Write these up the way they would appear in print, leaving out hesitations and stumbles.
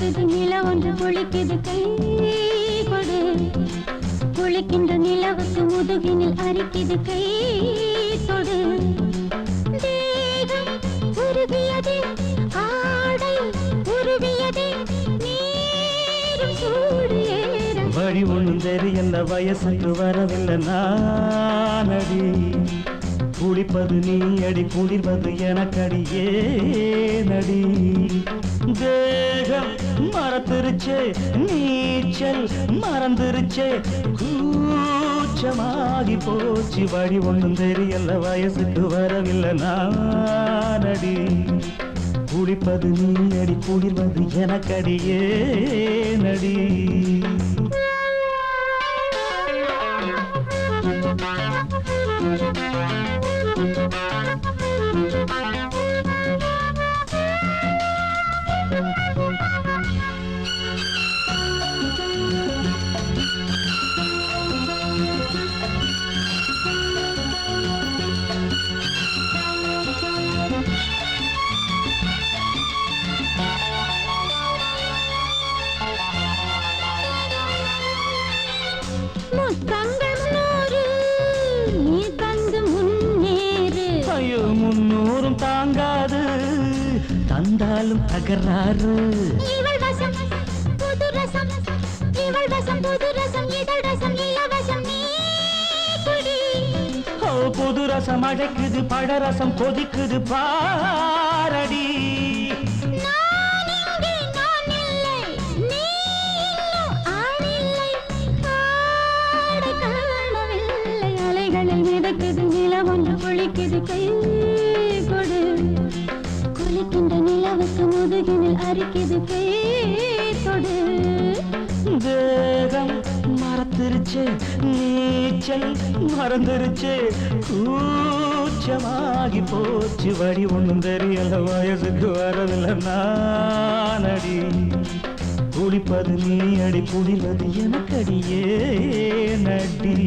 அடிக்குது நில ஒன்று குளிக்குது கை கொடு குளிக்கின்ற நிலவுக்கு முதுகினில் அரிக்குது கை தொடு தேகம் உருகியதே ஆடை உருவியதே நீரும் சூடு ஏற வழி ஒண்ணும் தெரியல வயசுக்கு வரவில்லை நானடி குளிப்பது நீ அடி குளிர்வது எனக்கடியே நடி தேகம் மறந்துருச்சே நீச்சல் மறந்துருச்சே கூச்சமாகி போச்சு வழி ஒண்ணும் தெரியல வயசுக்கு வரவில்லை நானடி குளிப்பது நீ அடி குளிர்வது எனக்கடியே நடி முன்னூறும் தாங்காது தந்தாலும் தகராறு இவள் வசம் புது ரசம் இவள் வசம் புது ரசம் இதழ் ரசம் இலவசம் நீ குடி புது ரசம் அடைக்குது பழரசம் கொதிக்குது பாரடி மிதக்குது நில ஒன்று குளிக்குது கை கொடு குளிக்கின்ற நிலவுக்கு முதுகினில் அரிக்குது கை கொடு தேகம் மறந்துருச்சு நீச்சல் மறந்துருச்சு கூச்சமாகி போச்சு வழி ஒண்ணும் தெரியல வயசுக்கு வரவில்லை நானடி குளிப்பது நீ அடி குளிர்வது எனக்கடியே நடி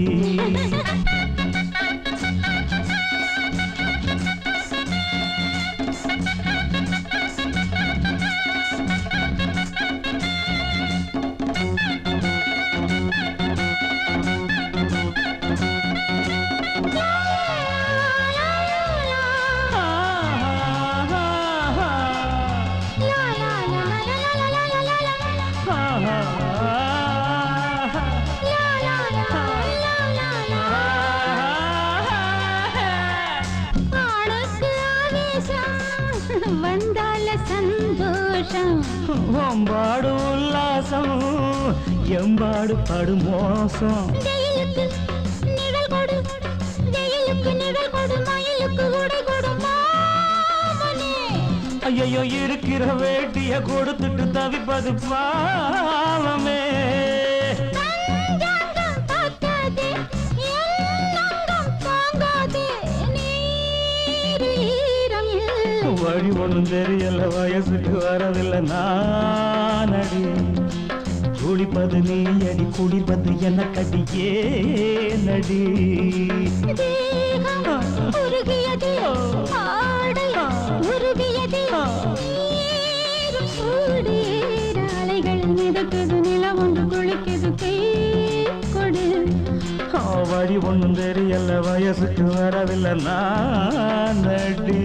வந்தால சந்தோஷம் ஒம்பாடு உல்லாசம் எம்பாடு படு மோசம் ஜெயிலுக்கு நிழல் கொடு ஜெயிலுக்கு நிழல் கொடு மயிலுக்கு உடை கொடு மாமனே ஐயோ இருக்கிற வேட்டிய கொடுத்துட்டு தவிப்பது பாவமே வழி ஒண்ணும் தெரியல வயசுக்கு வரவில்லை நானடி குளிப்பது நீ அடி குளிர்வது எனக்கடியே நடி உருகியதே ஆடை உருவியதே நீரும் சூடு அலைகள் மிதக்குது நில ஒன்று குளிக்குது கை கொடு வழி ஒண்ணும் தெரியல வயசுக்கு வரவில்லை நானடி